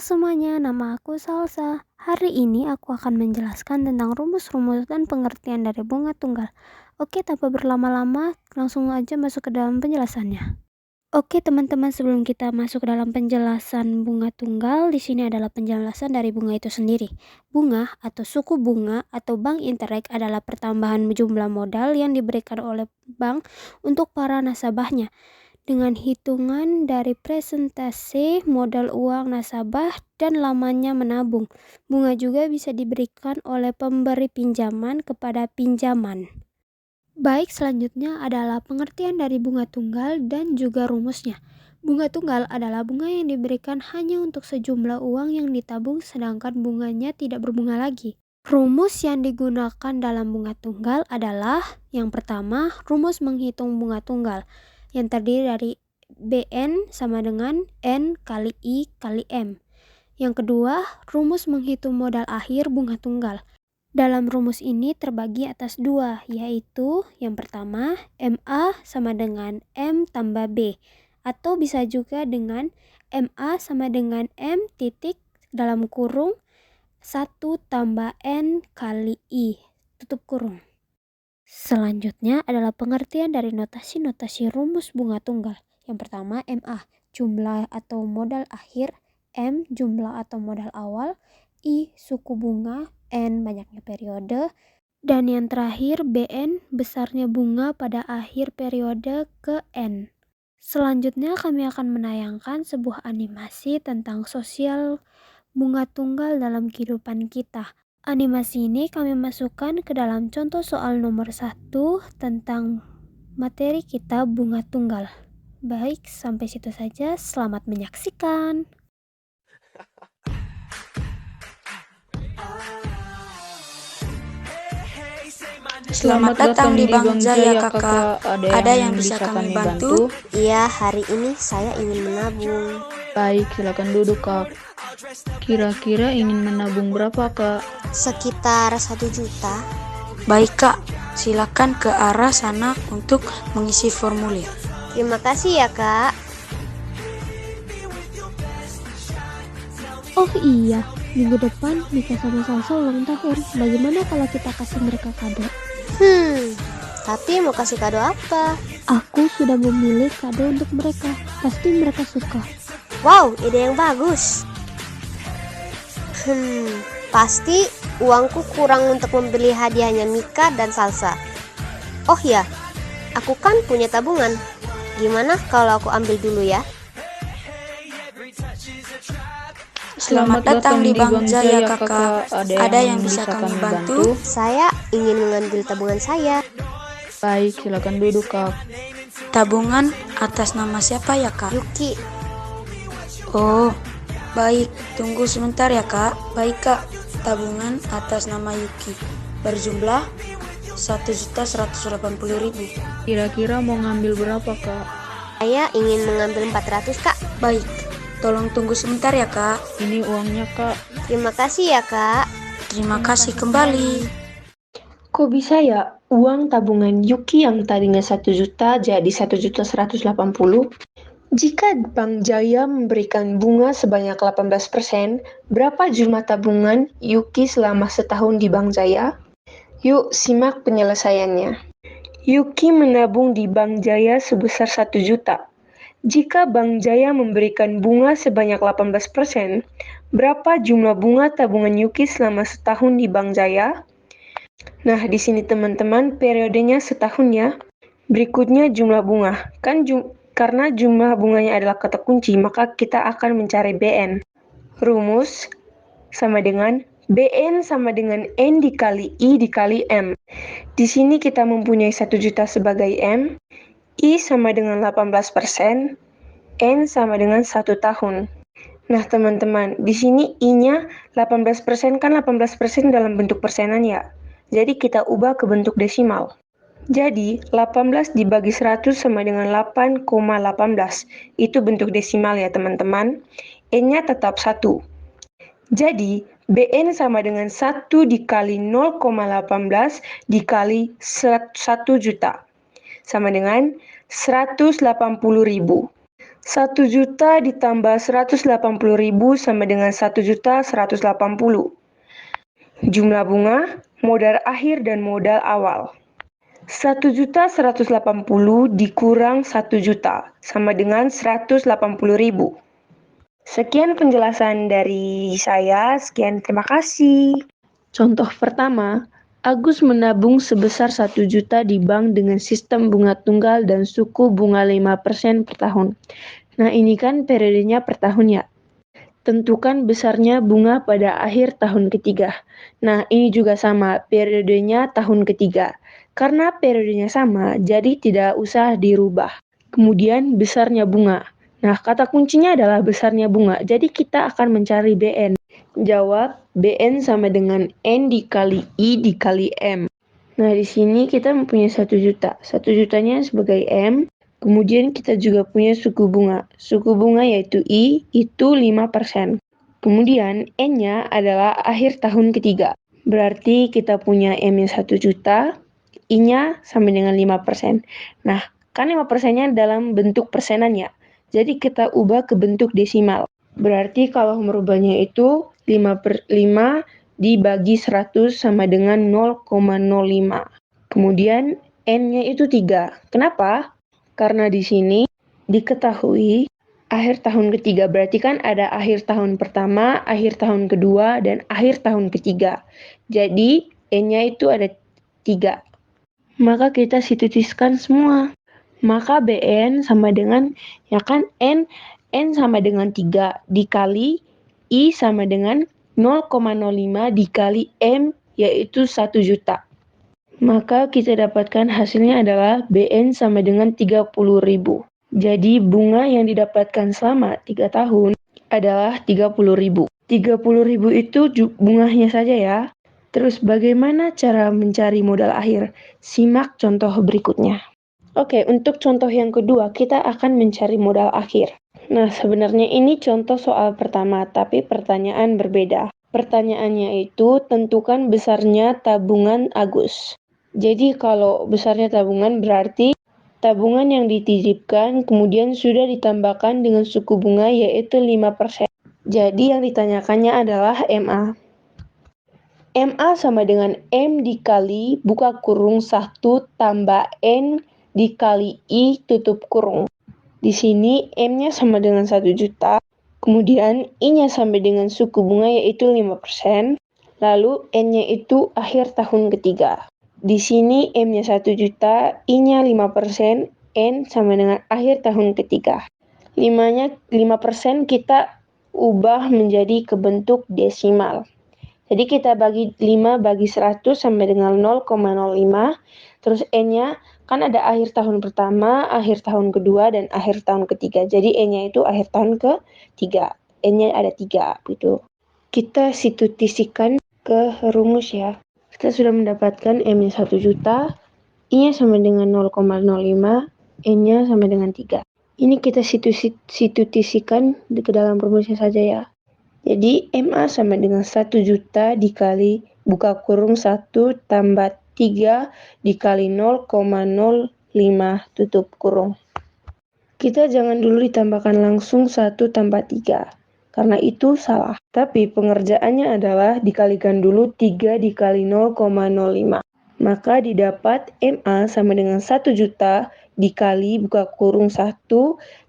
semuanya, nama aku Salsa. Hari ini aku akan menjelaskan tentang rumus-rumus dan pengertian dari bunga tunggal. Oke, tanpa berlama-lama, langsung aja masuk ke dalam penjelasannya. Oke, teman-teman, sebelum kita masuk ke dalam penjelasan bunga tunggal, di sini adalah penjelasan dari bunga itu sendiri. Bunga atau suku bunga atau bank interest adalah pertambahan jumlah modal yang diberikan oleh bank untuk para nasabahnya. Dengan hitungan dari presentase modal uang nasabah dan lamanya menabung. Bunga juga bisa diberikan oleh pemberi pinjaman kepada pinjaman. Baik, selanjutnya adalah pengertian dari bunga tunggal dan juga rumusnya. Bunga tunggal adalah bunga yang diberikan hanya untuk sejumlah uang yang ditabung sedangkan bunganya tidak berbunga lagi. Rumus yang digunakan dalam bunga tunggal adalah yang pertama, rumus menghitung bunga tunggal yang terdiri dari Bn sama dengan N kali I kali M. Yang kedua, rumus menghitung modal akhir bunga tunggal. Dalam rumus ini terbagi atas dua, yaitu yang pertama, MA sama dengan M tambah B. Atau bisa juga dengan MA sama dengan M titik dalam kurung 1 tambah N kali I, tutup kurung. Selanjutnya adalah pengertian dari notasi-notasi rumus bunga tunggal. Yang pertama, MA, jumlah atau modal akhir, M, jumlah atau modal awal, I, suku bunga, N, banyaknya periode, dan yang terakhir, BN, besarnya bunga pada akhir periode ke N. Selanjutnya kami akan menayangkan sebuah animasi tentang sosial bunga tunggal dalam kehidupan kita. Animasi ini kami masukkan ke dalam contoh soal nomor 1 tentang materi kita bunga tunggal. Baik, sampai situ saja. Selamat menyaksikan. Selamat datang di Bank Jaya, Kakak. Ada yang bisa kami bantu? Iya, hari ini saya ingin menabung. Baik, silakan duduk, Kak. Kira-kira ingin menabung berapa, Kak? Sekitar 1 juta. Baik, Kak. Silakan ke arah sana untuk mengisi formulir. Terima kasih ya, Kak. Oh iya, minggu depan Mika sama Salsa ulang tahun. Bagaimana kalau kita kasih mereka kado? Tapi mau kasih kado apa? Aku sudah memilih kado untuk mereka. Pasti mereka suka. Wow, ide yang bagus. Pasti uangku kurang untuk membeli hadiahnya Mika dan Salsa. Oh ya, aku kan punya tabungan. Gimana kalau aku ambil dulu ya? Selamat datang di Bank Jaya, Kakak. Ada yang bisa kami bantu? Saya ingin mengambil tabungan saya. Baik, silakan duduk, Kak. Tabungan atas nama siapa ya, Kak? Yuki. Oh, baik. Tunggu sebentar ya, Kak. Baik, Kak. Tabungan atas nama Yuki berjumlah 1.180.000. Kira-kira mau ngambil berapa, Kak? Saya ingin mengambil 400, Kak. Baik. Tolong tunggu sebentar ya, Kak. Ini uangnya, Kak. Terima kasih ya, Kak. Terima kasih kembali. Kok bisa ya uang tabungan Yuki yang tadinya 1 juta jadi 1.180.000? Jika Bank Jaya memberikan bunga sebanyak 18%, berapa jumlah tabungan Yuki selama setahun di Bank Jaya? Yuk simak penyelesaiannya. Yuki menabung di Bank Jaya sebesar 1 juta. Jika Bank Jaya memberikan bunga sebanyak 18%, berapa jumlah bunga tabungan Yuki selama setahun di Bank Jaya? Nah, di sini teman-teman, periodenya setahun ya. Berikutnya jumlah bunga. Karena jumlah bunganya adalah kata kunci, maka kita akan mencari BN. Rumus sama dengan BN sama dengan N dikali I dikali M. Di sini kita mempunyai 1 juta sebagai M, I sama dengan 18%, N sama dengan 1 tahun. Nah teman-teman, di sini I-nya 18% kan 18% dalam bentuk persenan ya. Jadi kita ubah ke bentuk desimal. Jadi 18 dibagi 100 sama dengan 8,18. Itu bentuk desimal ya teman-teman. N-nya tetap 1. Jadi BN sama dengan 1 dikali 0,18 dikali 1 juta. Sama dengan 180.000. 1 juta ditambah 180.000 sama dengan 1.180.000. Jumlah bunga, modal akhir dan modal awal. 1.180.000 dikurang 1 juta sama dengan 180.000. Sekian penjelasan dari saya. Sekian, terima kasih. Contoh pertama, Agus menabung sebesar 1 juta di bank dengan sistem bunga tunggal dan suku bunga 5% per tahun. Nah, ini kan periodenya per tahun ya. Tentukan besarnya bunga pada akhir tahun ketiga. Nah, ini juga sama, periodenya tahun ketiga. Karena periodenya sama, jadi tidak usah dirubah. Kemudian besarnya bunga. Nah, kata kuncinya adalah besarnya bunga. Jadi kita akan mencari BN. Jawab, BN sama dengan N dikali I dikali M. Nah, di sini kita mempunyai 1 juta. 1 jutanya sebagai M. Kemudian kita juga punya suku bunga. Suku bunga yaitu I, itu 5%. Kemudian N-nya adalah akhir tahun ketiga. Berarti kita punya M-nya 1 juta, I-nya sama dengan 5%. Nah, kan 5%-nya dalam bentuk persenan ya. Jadi kita ubah ke bentuk desimal. Berarti kalau merubahnya itu 5/5 dibagi 100 sama dengan 0,05. Kemudian N-nya itu 3. Kenapa? Karena di sini diketahui akhir tahun ketiga. Berarti kan ada akhir tahun pertama, akhir tahun kedua, dan akhir tahun ketiga. Jadi N-nya itu ada 3. Maka kita substitusikan semua. Maka BN sama dengan, ya kan, N sama dengan 3 dikali I sama dengan 0,05 dikali M, yaitu 1 juta. Maka kita dapatkan hasilnya adalah BN sama dengan 30.000. Jadi bunga yang didapatkan selama 3 tahun adalah 30.000. 30.000 itu bunganya saja ya. Terus bagaimana cara mencari modal akhir? Simak contoh berikutnya. Oke, untuk contoh yang kedua, kita akan mencari modal akhir. Nah, sebenarnya ini contoh soal pertama, tapi pertanyaan berbeda. Pertanyaannya itu, tentukan besarnya tabungan Agus. Jadi, kalau besarnya tabungan berarti tabungan yang dititipkan kemudian sudah ditambahkan dengan suku bunga yaitu 5%. Jadi, yang ditanyakannya adalah MA. MA sama dengan M dikali buka kurung 1 tambah N dikali I tutup kurung. Di sini M-nya sama dengan 1 juta, kemudian I-nya sama dengan suku bunga yaitu 5%, lalu N-nya itu akhir tahun ketiga. Di sini M-nya 1 juta, I-nya 5%, N sama dengan akhir tahun ketiga. 5% kita ubah menjadi ke bentuk desimal. Jadi kita bagi 5 bagi 100 sampai dengan 0,05, terus N-nya kan ada akhir tahun pertama, akhir tahun kedua, dan akhir tahun ketiga. Jadi N-nya itu akhir tahun ketiga. N-nya ada 3 gitu. Kita substitusikan ke rumus ya. Kita sudah mendapatkan M-nya 1 juta, I-nya sama dengan 0,05, N-nya sama dengan 3. Ini kita substitusikan ke dalam rumusnya saja ya. Jadi MA sama dengan 1 juta dikali buka kurung 1 tambah 3 dikali 0,05 tutup kurung. Kita jangan dulu ditambahkan langsung 1 tambah 3, karena itu salah. Tapi pengerjaannya adalah dikalikan dulu 3 dikali 0,05. Maka didapat MA sama dengan 1 juta dikali buka kurung 1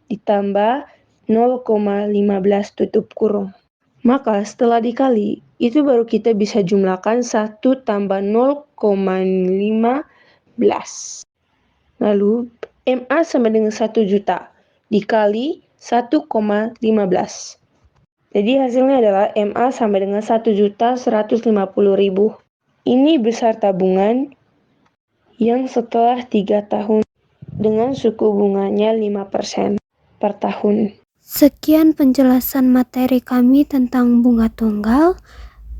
ditambah 0,15 tutup kurung. Maka setelah dikali, itu baru kita bisa jumlahkan 1 tambah 0,15. Lalu, MA sama dengan 1 juta dikali 1,15. Jadi hasilnya adalah MA sama dengan 1.150.000. Ini besar tabungan yang setelah 3 tahun dengan suku bunganya 5% per tahun. Sekian penjelasan materi kami tentang bunga tunggal.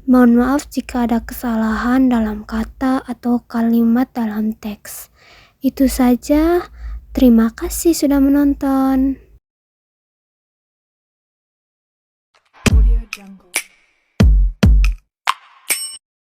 Mohon maaf jika ada kesalahan dalam kata atau kalimat dalam teks. Itu saja. Terima kasih sudah menonton.